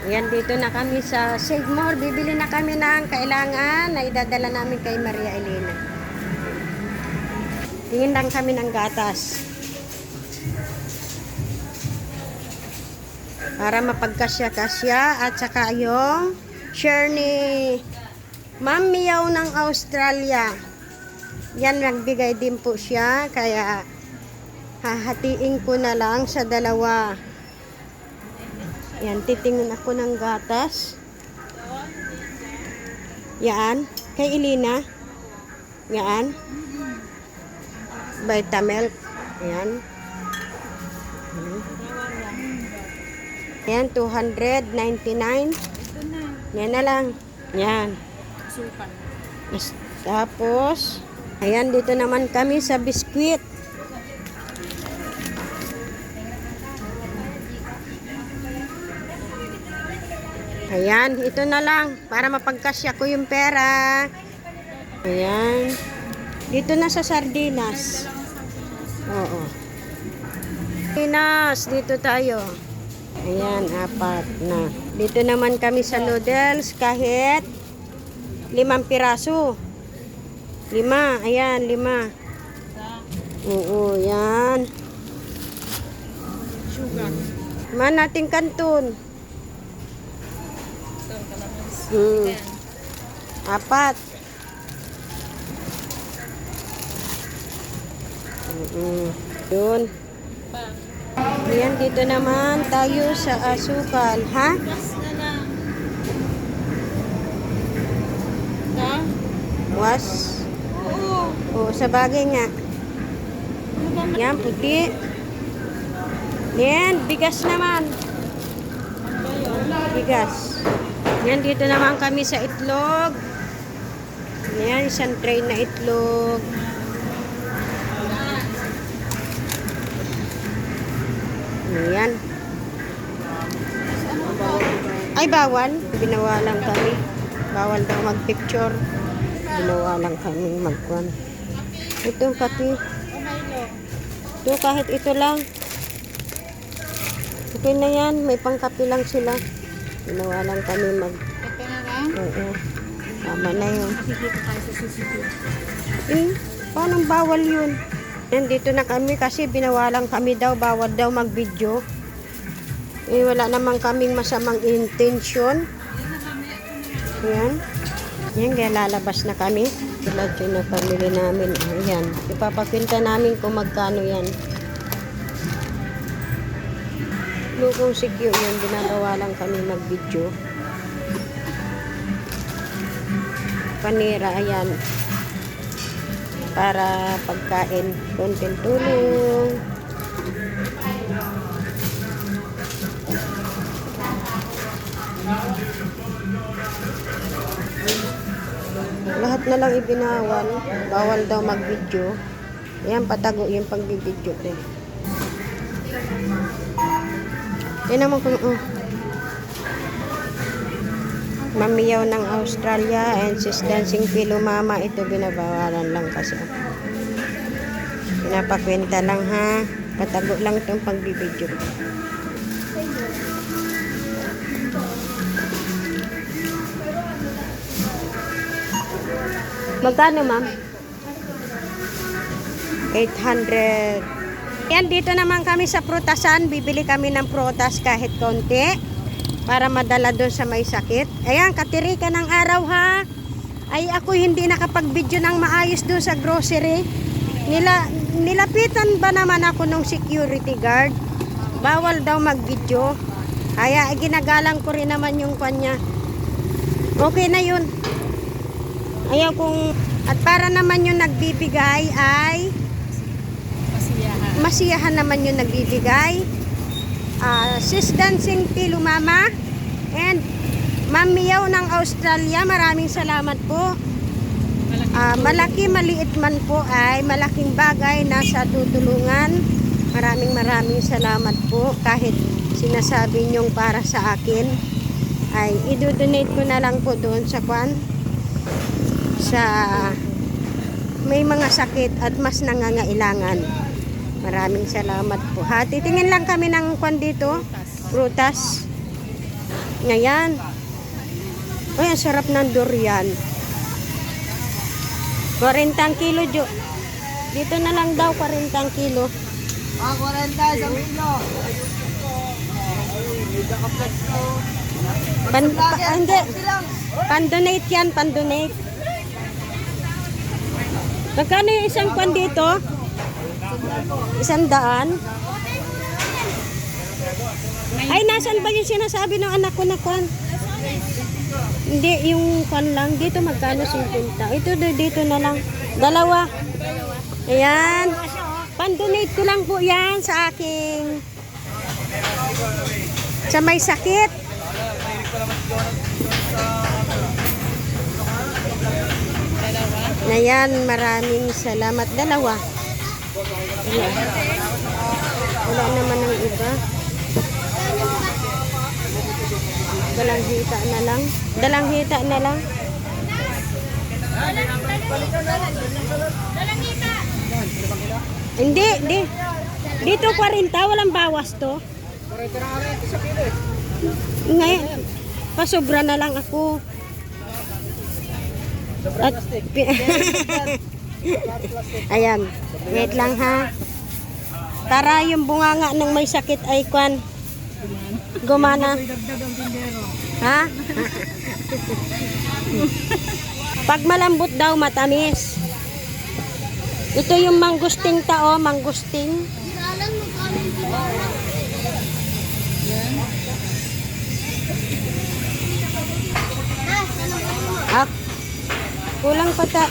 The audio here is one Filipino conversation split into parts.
Ayan, dito na kami sa Save More. Bibili na kami ng kailangan na idadala namin kay Maria Elena. Tingin lang kami ng gatas. Para mapagkasya-kasya at saka yung share ni Ma'am Miyaw ng Australia. Yan, nagbigay din po siya. Kaya hahatiin ko na lang sa dalawa. Yan, titingin ako ng gatas. Yan. Kay Elena. Yan. Vitamilk. Yan. Yan, 299. Yan na lang. Yan. Tapos, ayan, dito naman kami sa biskwit. Ayan, ito na lang para mapagkasya ko yung pera. Ayan. Dito na sa sardinas. Oo. Sardinas, dito tayo. Ayan, 4 na. Dito naman kami sa noodles kahit 5 piraso. 5, ayan, 5. Oo, yan. Sugar. Man nating kanton. 4. Yun. Ayan, dito naman tayo sa asukal. Ha? Was? Oo, sa bagay nga. Yan, puti. Yan, bigas naman. Bigas. Yan, dito naman kami sa itlog. Yan, isang tray na itlog. Yan. Ay, bawal. Binawalan kami. Bawal daw mag-picture. Binawalan kami magkuhan. Ito, kape. Ito, kahit ito lang. Okay na yan. May pangkape lang sila. Binawalan kami mag... Ito na lang? Oo. Tama na yun. Nakikita tayo sa CCTV. Paano bawal yun? Yan, dito na kami kasi binawalan kami daw. Bawal daw mag-video. Wala namang kaming masamang intention. Yan. Yan, kaya lalabas na kami. Tulad yun na pamili namin. Ayan. Ipapakwenta namin kung magkano yan. Lukong secure yun. Binabawalan kami mag-video. Panira, ayan. Para pagkain. Konting tulong. Lahat na lang ibinawal. Bawal daw mag-video. Ayan, patago yung pagbibideo ko. Yan naman kung Ma'am Miyaw ng Australia and Sis Dancing Pillow Mama. Ito binabawalan lang kasi. Pinapakwenta lang ha. Patago lang itong pagbibideo. Magkano, ma'am? 800. Yan, dito naman kami sa prutasan. Bibili kami ng prutas kahit konti para madala doon sa may sakit. Ayan, katirika ng araw ha. Ay, ako hindi nakapag-video ng maayos doon sa grocery. Nilapitan ba naman ako ng security guard? Bawal daw mag-video. Kaya, ginagalang ko rin naman yung kanya. Okay na yun. Ayaw kung, at para naman yung nagbibigay ay masiyahan naman yung nagbibigay. Sis Dancing Pillow Mama and Ma'am Miyaw ng Australia, maraming salamat po. Malaki maliit man po ay malaking bagay na sa tutulungan. Maraming salamat po. Kahit sinasabi nyong para sa akin ay i-donate ko na lang po doon sa may mga sakit at mas nangangailangan. Maraming salamat po ha. Titingin lang kami ng dito, prutas. Ngayon. Ay, ang sarap ng durian. 40 kilo, Jo. Dito na lang daw, 40 kilo. 40 isang kilo. Hindi. Pandonate yan, pandonate. Magkano yung isang kwan dito? 100? Ay, nasan ba yung sinasabi ng anak ko na kwan? Hindi, yung kwan lang. Dito magkano 50? Ito, dito na lang. Dalawa. Ayan. Pandonate ko lang po yan sa aking sa may sakit. Ayan, maraming salamat. Dalawa. Wala naman ang iba. Dalang hita na lang. Dalang hita na lang. Hindi, di. Dito 40, walang bawas to. Ngayon, pasobra na lang ako. At, ayan, wait lang ha. Para yung bunganga ng may sakit ay kwan. Gumana. Ha? Pag malambot daw, matamis. Ito yung mangusting tao, mangusting. Ah, kulang pa ta.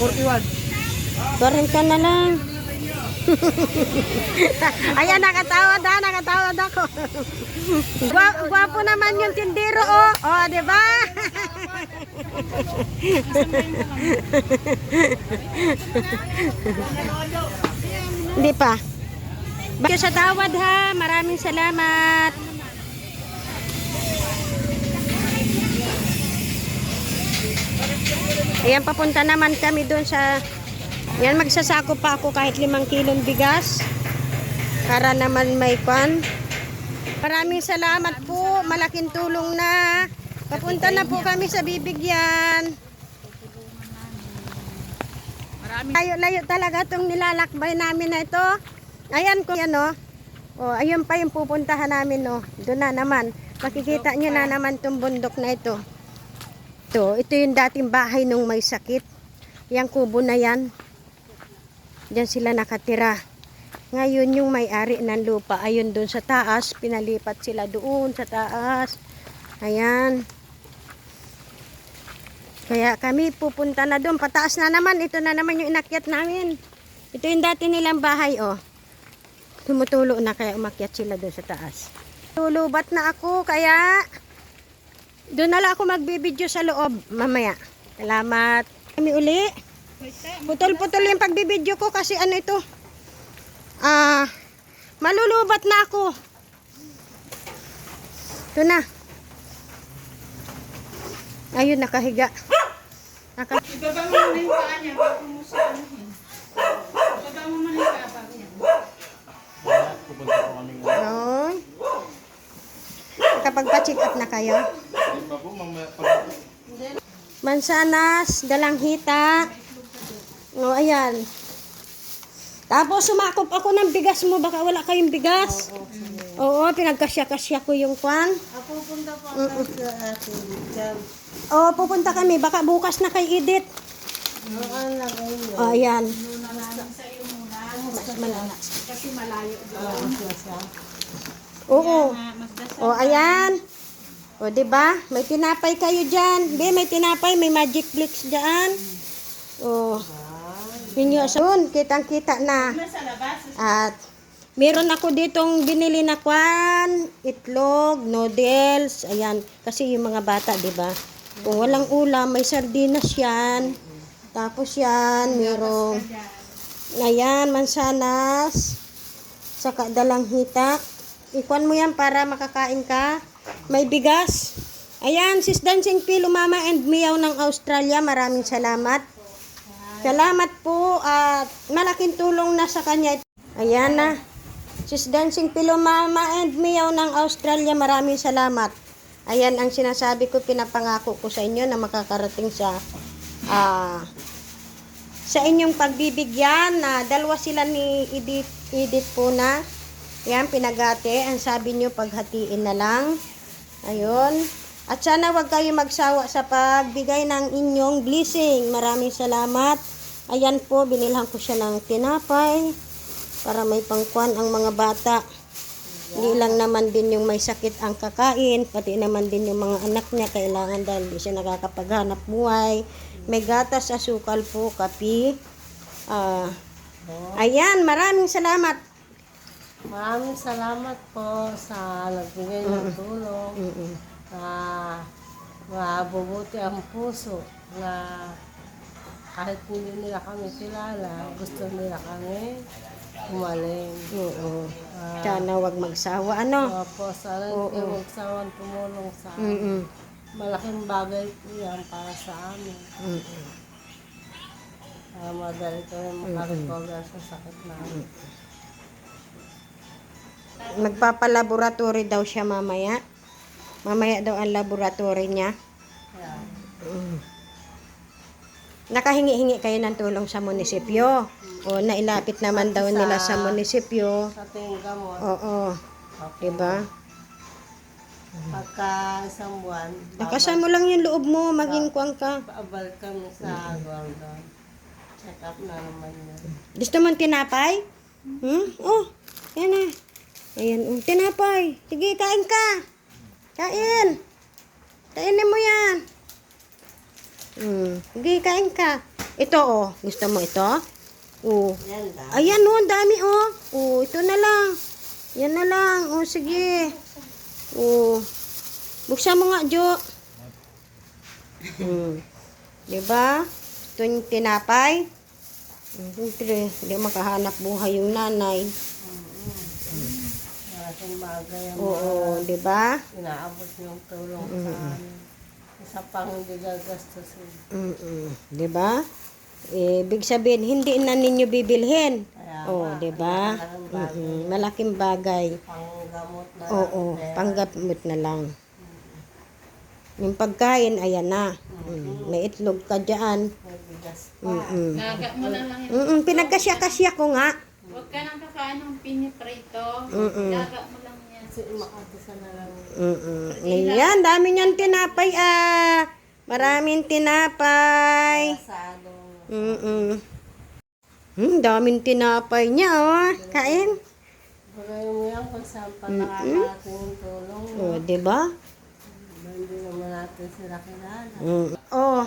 41. 40 na lang. Ayan, nakatawad ha, nakatawad ako. Gwapo naman yung tindero, oh. Oh, di ba? Hindi pa. Bakit sa tawad ha, maraming salamat. Ayan, papunta naman kami doon sa... Yan, magsasako pa ako kahit 5 kilong bigas. Para naman may kwan. Maraming salamat po. Malaking tulong na. Papunta na po kami sa bibigyan. Layo-layo talaga itong nilalakbay namin na ito. Ayan ko yan, oh. Oh, ayun pa yung pupuntahan namin, oh. Doon na naman. Makikita nyo na naman itong bundok na ito. Ito yung dating bahay nung may sakit. Yang kubo na yan. Diyan sila nakatira. Ngayon yung may-ari ng lupa, ayun doon sa taas, pinalipat sila doon sa taas. Ayan. Kaya kami pupunta na doon. Pataas na naman. Ito na naman yung inakyat namin. Ito yung dati nilang bahay, oh. Tumutulo na kaya umakyat sila doon sa taas. Tulubat na ako kaya doon na lang ako magbibideo sa loob mamaya. Salamat. Kami uli. Putol-putol yung pagbibideo ko kasi ano ito. Malulubat na ako. Ito na. Ayun, nakahiga. Ibaba mo na yung paa niya bago mo siya anuhin. Ibaba mo na yung paa bago yan. Ayun. Kapag pa-check up na kayo. Mansanas, dalanghita. O, ayan. Tapos sumakop ako ng bigas mo. Baka wala kayong bigas. Oo, pinagkasya-kasya ko yung kwan. Pupunta pa ako sa atin. Oo, pupunta kami. Baka bukas na kay Edith. O, ayan. Mas malalas. Kasi malayo doon. Oo. O, ayan. O, diba? May tinapay kayo dyan. Be, may tinapay. May magic flakes dyan. O. Pinyo soon, kitang-kita na. At meron ako ditong binili na kwan, itlog, noodles, ayan, kasi yung mga bata, 'di ba? Kung walang ulam, may sardinas 'yan. Tapos 'yan, merong ayan, mansanas, saka dalanghita. Ikuan mo 'yan para makakain ka. May bigas. Ayan, Sis Dancing P, Mama and Miyaw ng Australia, maraming salamat. Salamat po at malaking tulong na sa kanya. Ayan na. Sis Dancing Pillow Mama and Meow ng Australia, maraming salamat. Ayan ang sinasabi ko, pinapangako ko sa inyo na makakarating sa inyong pagbibigyan na dalawa sila ni Edith po na. Yan, pinagate. Ang sabi nyo, paghatiin na lang. Ayun. At sana wag kayo magsawa sa pagbigay ng inyong blessing. Maraming salamat. Ayan po, binilhan ko siya ng tinapay para may pangkuan ang mga bata. Hindi lang naman din yung may sakit ang kakain, pati naman din yung mga anak niya kailangan dahil hindi siya nakakapaghanap buhay. May gatas, asukal po, kape. Ayan, maraming salamat. Maraming salamat po sa nagbigay ng tulong. Mabubuti ang puso na kahit hindi nila kami kilala, gusto nila kami umaling. Oo. Sana wag magsawa, ano? Opo, sana hindi magsawang tumulong sa amin. Mm-mm. Malaking bagay po yan para sa amin. Mm-mm. Madali kami makarecover sa sakit namin. Magpapalaboratory daw siya mamaya. Mamaya daw ang laboratory niya. Kaya, Nakahingi-hingi kayo ng tulong sa munisipyo. O nailapit naman daw nila sa munisipyo. sa tingin gamot, Oo. opo, Diba? pagka isang buwan, Lakasan mo lang yung loob mo, maging kuwang ka. babalik kami sa Gordon. Check up na naman yun. Gusto mong tinapay? Oh, yan na. Ayan, tinapay. Sige, kain ka. Kain. Kainin mo yan. Sige, kain ka. Ito, oh. Gusto mo ito? Oh. Yan ba? Ayan, oh. Ang dami, oh. Oh, ito na lang. Yan na lang. Oh, sige. Oh. Buksan mo nga, Jo. Diba? Ito yung tinapay. Siyempre, hindi makahanap buhay yung nanay. Malaking bagay ang Oo, di ba? inaabot yung tulong sa amin. Isa pang hindi gagastusin. Di ba? Ibig sabihin, hindi na ninyo bibilhin. Kaya Oh, di ba? Malaking bagay. panggamot na Oo, panggamot na lang. Yung pagkain, ayan na. May itlog ka dyan. may bigas pa. Laga mo na lang yun. Pinagkasya-kasya ko nga. Huwag ka nang kakain ng piniprito. Laga mo lang yan. Kasi makatisa na lang. Ayan, dami niyan tinapay, Maraming tinapay. Asado. Daming tinapay niya, oh. Kain. Bagay mo yan kung saan pa nakakarating yung tulong. Oh, di ba? Hindi naman natin sila kilala. Oh.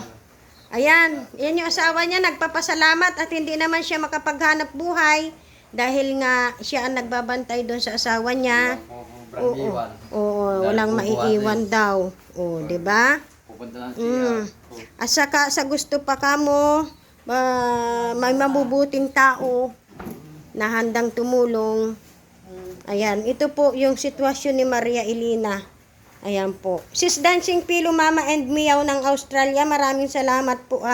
Ayan, yan yung asawa niya, nagpapasalamat at hindi naman siya makapaghanap buhay dahil nga siya ang nagbabantay doon sa asawa niya. Oo, walang maiiwan daw. Oh, di ba? Pupunta na siya. At saka sa gusto pa kamo, may mabubuting tao na handang tumulong. Ayan, ito po yung sitwasyon ni Maria Elena. Ayan po. Sis Dancing Pillow Mama and Meow ng Australia, maraming salamat po,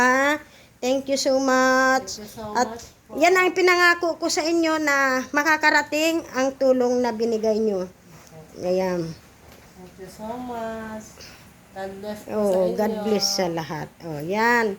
Thank you so much. Thank you so At much yan ang pinangako ko sa inyo na makakarating ang tulong na binigay nyo. Ayan. Thank you so much. God bless po sa Oh, inyo. God bless sa lahat. Oh, yan.